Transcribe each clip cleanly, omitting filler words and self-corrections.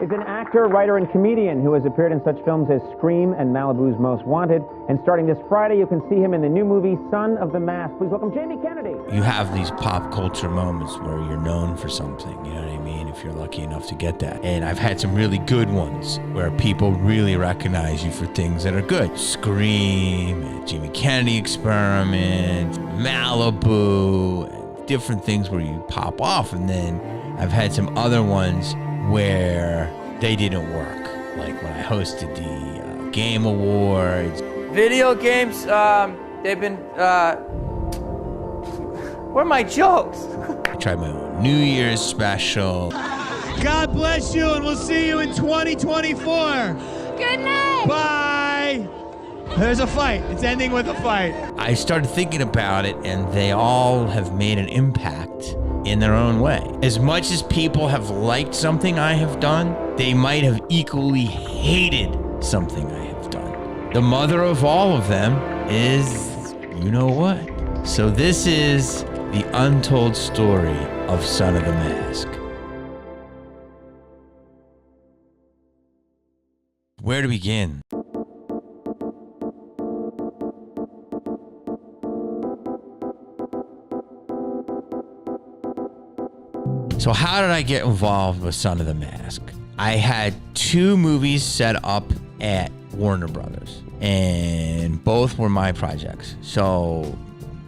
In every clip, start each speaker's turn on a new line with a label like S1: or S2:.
S1: is an actor, writer, and comedian who has appeared in such films as Scream and Malibu's Most Wanted. And starting this Friday, you can see him in the new movie, Son of the Mask. Please welcome Jamie Kennedy.
S2: You have these pop culture moments where you're known for something, you know what I mean, if you're lucky enough to get that. And I've had some really good ones where people really recognize you for things that are good. Scream, Jamie Kennedy Experiment, Malibu, and different things where you pop off. And then I've had some other ones where they didn't work, like when I hosted the Game Awards.
S3: Video games, they've been, where are my jokes?
S2: I tried my own New Year's special.
S4: God bless you, and we'll see you in 2024.
S5: Good night.
S4: Bye. There's a fight. It's ending with a fight.
S2: I started thinking about it, and they all have made an impact in their own way. As much as people have liked something I have done, they might have equally hated something I have done. The mother of all of them is, you know what? So this is the untold story of Son of the Mask. Where to begin? So how did I get involved with Son of the Mask? I had 2 movies set up at Warner Brothers, and both were my projects. So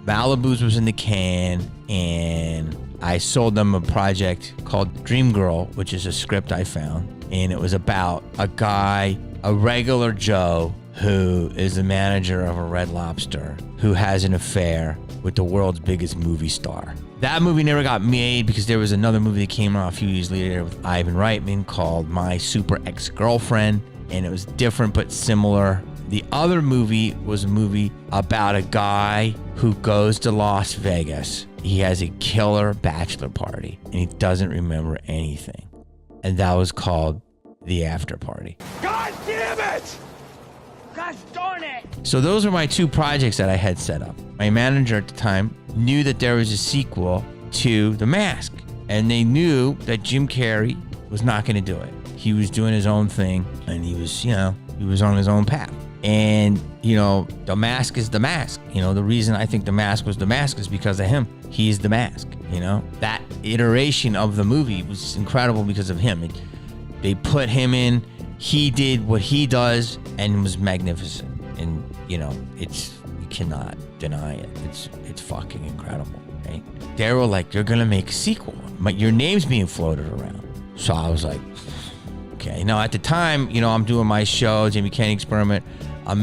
S2: Malibu's was in the can, and I sold them a project called Dream Girl, which is a script I found. And it was about a guy, a regular Joe, who is the manager of a Red Lobster, who has an affair with the world's biggest movie star. That movie never got made because there was another movie that came out a few years later with Ivan Reitman called My Super Ex-Girlfriend, and it was different but similar. The other movie was a movie about a guy who goes to Las Vegas. He has a killer bachelor party, and he doesn't remember anything. And that was called The After Party.
S4: God damn it! Gosh darn it!
S2: So those were my 2 projects that I had set up. My manager at the time knew that there was a sequel to The Mask, and they knew that Jim Carrey was not going to do it. He was doing his own thing, and he was on his own path. And, The Mask is The Mask. The reason I think The Mask was The Mask is because of him. He's The Mask, That iteration of the movie was incredible because of him. They put him in, he did what he does, and was magnificent. And, you cannot deny it. It's fucking incredible, right? They were like, you're going to make a sequel. Your name's being floated around. So I was like, okay. Now, at the time, I'm doing my show, Jamie Kennedy Experiment. I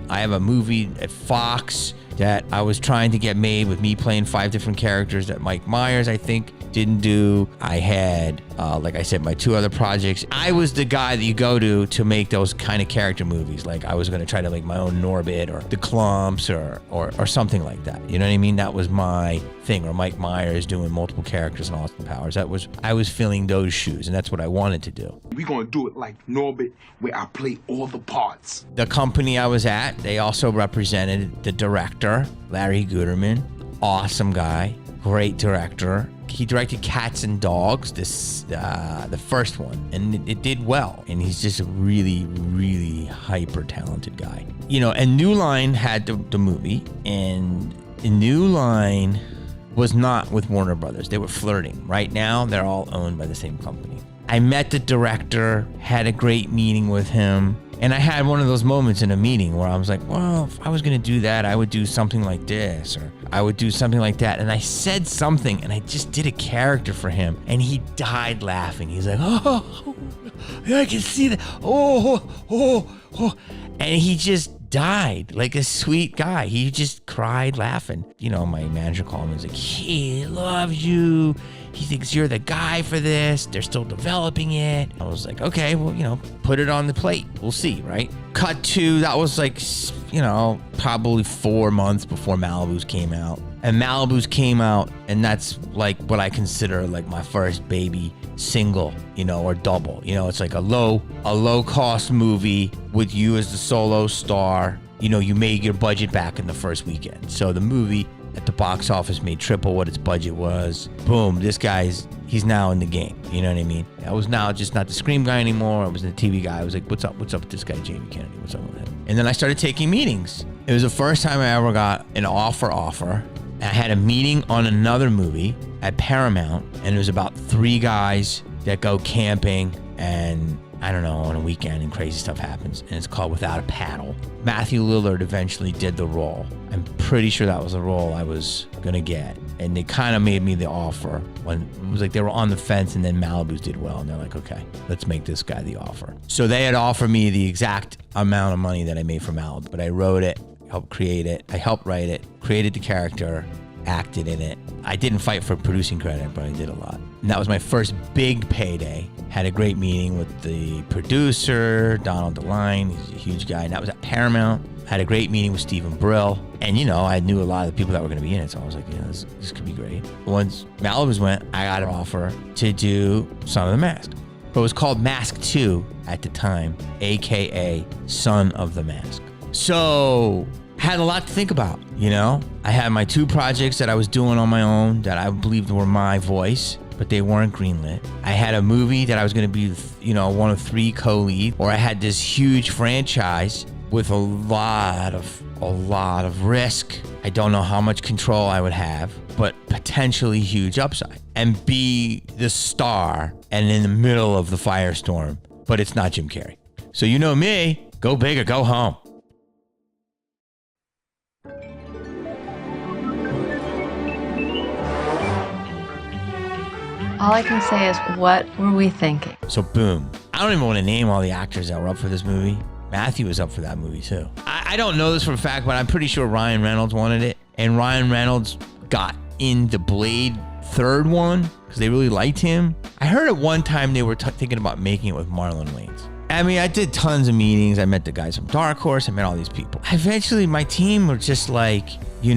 S2: have a movie at Fox that I was trying to get made with me playing 5 different characters that Mike Myers, I think, didn't do. I had, like I said, my 2 other projects. I was the guy that you go to make those kind of character movies. Like I was going to try to make my own Norbit or The Clumps or something like that. You know what I mean? That was my thing. Or Mike Myers doing multiple characters in Austin Powers. I was filling those shoes, and that's what I wanted to do.
S6: We're going to do it like Norbit, where I play all the parts.
S2: The company I was at, they also represented the director, Larry Guterman. Awesome guy. Great director. He directed Cats and Dogs, the first one, and it did well. And he's just a really, really hyper talented guy. And New Line had the movie, and New Line was not with Warner Brothers. They were flirting. Right now, they're all owned by the same company. I met the director, had a great meeting with him, and I had one of those moments in a meeting where I was like, well, if I was going to do that, I would do something like this, or I would do something like that. And I said something, and I just did a character for him, and he died laughing. He's like, oh, I can see that. Oh. And he just died like a sweet guy. He just cried laughing. My manager called me. He's like, he loves you. He thinks you're the guy for this. They're still developing it. I was like, okay, well, put it on the plate. We'll see, right? Cut to, that was like, probably 4 months before Malibu's came out. And Malibu's came out, and that's like what I consider like my first baby single, or double. It's like a low cost movie with you as the solo star. You made your budget back in the first weekend. So the movie at the box office, made triple what its budget was. Boom, he's now in the game. You know what I mean? I was now just not the Scream guy anymore. I was the TV guy. I was like, what's up with this guy, Jamie Kennedy? What's up with him? And then I started taking meetings. It was the first time I ever got an offer. I had a meeting on another movie at Paramount, and it was about 3 guys that go camping and I don't know, on a weekend and crazy stuff happens, and it's called Without a Paddle. Matthew Lillard eventually did the role. I'm pretty sure that was the role I was gonna get. And they kind of made me the offer when it was like they were on the fence, and then Malibu's did well, and they're like, okay, let's make this guy the offer. So they had offered me the exact amount of money that I made for Malibu, but I wrote it, helped create it, I helped write it, created the character, acted in it. I didn't fight for producing credit, but I did a lot. And that was my first big payday. Had a great meeting with the producer, Donald DeLine. He's a huge guy. And that was at Paramount. Had a great meeting with Stephen Brill. And, I knew a lot of the people that were going to be in it. So I was like, this could be great. Once Malibu's went, I got an offer to do Son of the Mask. But it was called Mask 2 at the time, a.k.a. Son of the Mask. So had a lot to think about, I had my 2 projects that I was doing on my own that I believed were my voice, but they weren't greenlit. I had a movie that I was going to be, one of 3 co-lead, or I had this huge franchise with a lot of risk. I don't know how much control I would have, but potentially huge upside. And be the star and in the middle of the firestorm, but it's not Jim Carrey. So you know me, go big or go home.
S7: All I can say is, what were we thinking?
S2: So boom. I don't even want to name all the actors that were up for this movie. Matthew was up for that movie too. I don't know this for a fact, but I'm pretty sure Ryan Reynolds wanted it. And Ryan Reynolds got in the Blade 3rd one because they really liked him. I heard at one time they were thinking about making it with Marlon Wayans. I mean, I did tons of meetings. I met the guys from Dark Horse. I met all these people. Eventually, my team were just like, you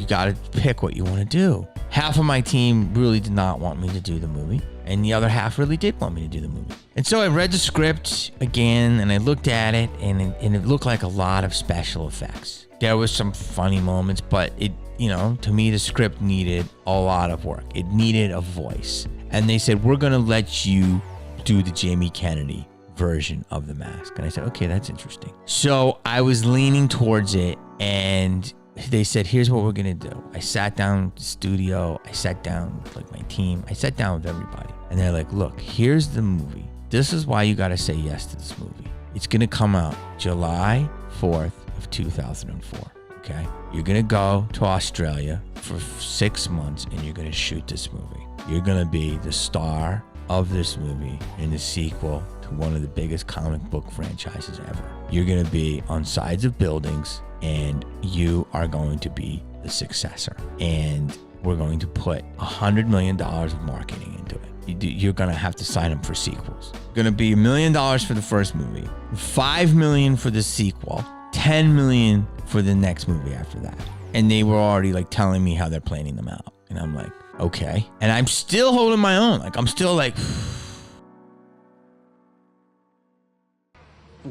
S2: got to pick what you want to do. Half of my team really did not want me to do the movie, and the other half really did want me to do the movie. And so I read the script again, and I looked at it, and it looked like a lot of special effects. There was some funny moments, but it, to me, the script needed a lot of work. It needed a voice. And they said, we're going to let you do the Jamie Kennedy version of The Mask. And I said, okay, that's interesting. So I was leaning towards it, and they said, here's what we're going to do. I sat down in the studio. I sat down with my team. I sat down with everybody. And they're like, look, here's the movie. This is why you got to say yes to this movie. It's going to come out July 4th of 2004. Okay? You're going to go to Australia for 6 months, and you're going to shoot this movie. You're going to be the star of this movie in the sequel to one of the biggest comic book franchises ever. You're going to be on sides of buildings, and you are going to be the successor. And we're going to put $100 million of marketing into it. You're going to have to sign them for sequels. Going to be $1 million for the first movie, $5 million for the sequel, $10 million for the next movie after that. And they were already like telling me how they're planning them out. And I'm like, okay. And I'm still holding my own. Like, I'm still like...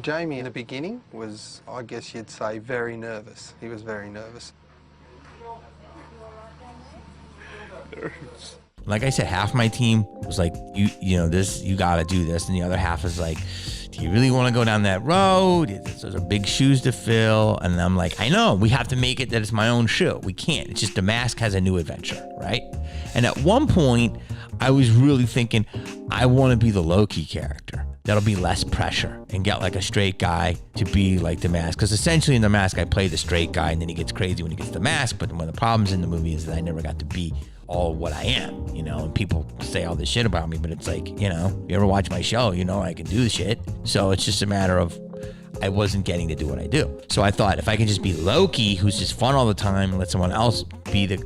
S8: Jamie in the beginning was, I guess you'd say, very nervous. He was very nervous.
S2: Like I said, half my team was like, you gotta do this. And the other half is like, do you really want to go down that road? Those are big shoes to fill. And I'm like, I know, we have to make it that it's my own show. We can't. It's just The Mask has a new adventure, right? And at one point, I was really thinking, I want to be the Loki character. That'll be less pressure and get like a straight guy to be like The Mask. Because essentially in The Mask, I play the straight guy, and then he gets crazy when he gets The Mask. But one of the problems in the movie is that I never got to be all what I am, and people say all this shit about me, but it's like, you ever watch my show, I can do the shit. So it's just a matter of I wasn't getting to do what I do. So I thought if I can just be Loki, who's just fun all the time, and let someone else be the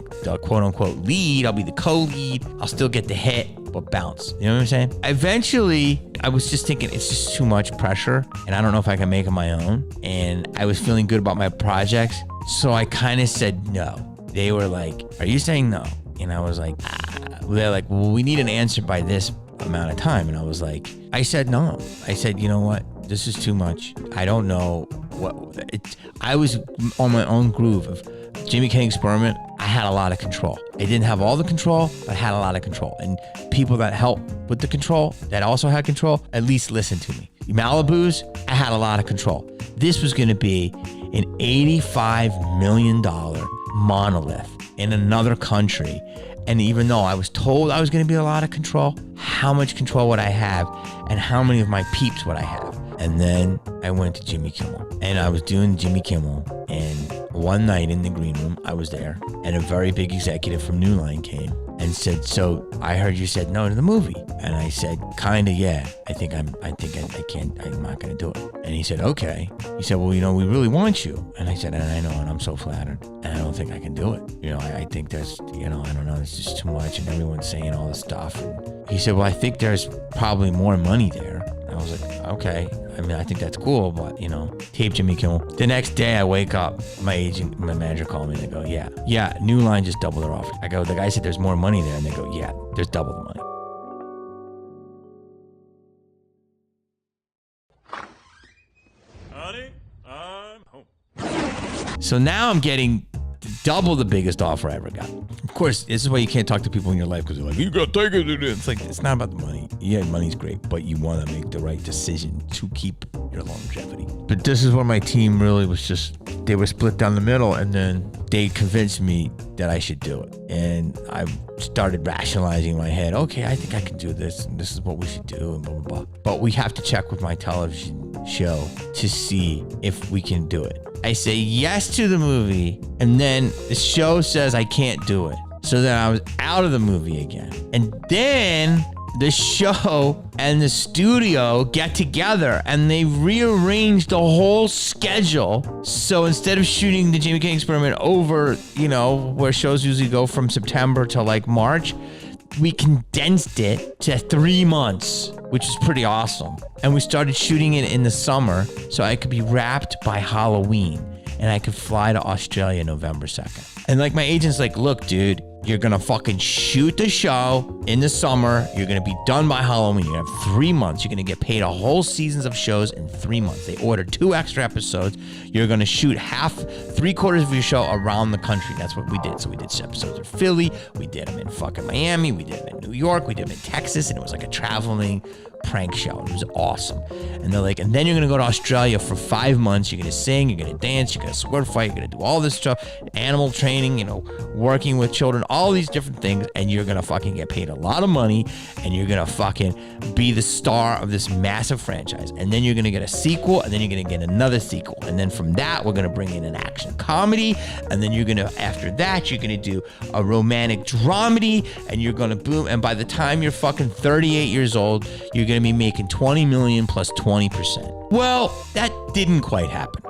S2: quote unquote lead, I'll be the co-lead, I'll still get the hit, but bounce. You know what I'm saying? Eventually, I was just thinking it's just too much pressure, and I don't know if I can make it my own. And I was feeling good about my projects. So I kind of said no. They were like, are you saying no? And I was like, They're like, well, we need an answer by this amount of time. And I was like, I said no. I said, you know what? This is too much. I don't know what I was on my own groove of Jamie King experiment. I had a lot of control. I didn't have all the control, but I had a lot of control. And people that helped with the control, that also had control, at least listened to me. Malibu's, I had a lot of control. This was going to be an $85 million monolith in another country. And even though I was told I was going to be a lot of control, how much control would I have and how many of my peeps would I have? And then I went to Jimmy Kimmel, and I was doing Jimmy Kimmel, and one night in the green room, I was there, and a very big executive from New Line came and said, "So I heard you said no to the movie." And I said, "Kinda, yeah. I think I'm not gonna do it." And he said, "Okay." He said, "Well, we really want you." And I said, "And I know, and I'm so flattered, and I don't think I can do it. I think there's, I don't know, it's just too much, and everyone's saying all this stuff." And he said, "Well, I think there's probably more money there." I was like, "Okay. I think that's cool, but, tape Jimmy Kimmel." The next day I wake up, my manager called me and they go, yeah, New Line just doubled their offer. I go, "The guy said there's more money there." And they go, "Yeah, there's double the money."
S9: Honey, I'm home.
S2: So now I'm getting double the biggest offer I ever got. Of course, this is why you can't talk to people in your life, because they're like, "You gotta take it." It's like, it's not about the money. Yeah, money's great, but you want to make the right decision to keep your longevity. But this is where my team really was they were split down the middle, and then they convinced me that I should do it. And I started rationalizing in my head, okay, I think I can do this, and this is what we should do, and blah, blah, blah. But we have to check with my television show to see if we can do it. I say yes to the movie, and then the show says I can't do it. So then I was out of the movie again. And then the show and the studio get together and they rearranged the whole schedule. So instead of shooting the Jamie King Experiment over, where shows usually go from September to like March, we condensed it to 3 months, which is pretty awesome. And we started shooting it in the summer so I could be wrapped by Halloween and I could fly to Australia November 2nd. And like my agent's like, "Look, dude, you're gonna fucking shoot the show in the summer. You're gonna be done by Halloween. You have 3 months. You're gonna get paid a whole seasons of shows in 3 months." They ordered 2 extra episodes. You're gonna shoot 3/4 of your show around the country. That's what we did. So we did episodes in Philly. We did them in fucking Miami. We did them in New York. We did them in Texas. And it was like a traveling prank show. It was awesome. And they're like, "And then you're gonna go to Australia for 5 months. You're gonna sing, you're gonna dance, you're gonna sword fight, you're gonna do all this stuff, animal training, working with children, all these different things, and you're gonna fucking get paid a lot of money, and you're gonna fucking be the star of this massive franchise. And then you're gonna get a sequel, and then you're gonna get another sequel. And then from that, we're gonna bring in an action comedy, and then after that, you're gonna do a romantic dramedy, and you're gonna boom, and by the time you're fucking 38 years old, you're gonna be making $20 million plus 20%. Well, that didn't quite happen.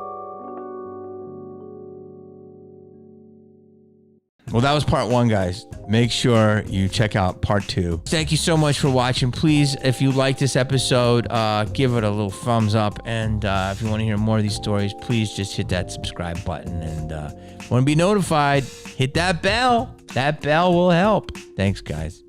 S2: Well, that was part 1, guys. Make sure you check out part 2. Thank you so much for watching. Please, if you like this episode, give it a little thumbs up. And if you want to hear more of these stories, please just hit that subscribe button. And want to be notified, hit that bell. That bell will help. Thanks, guys.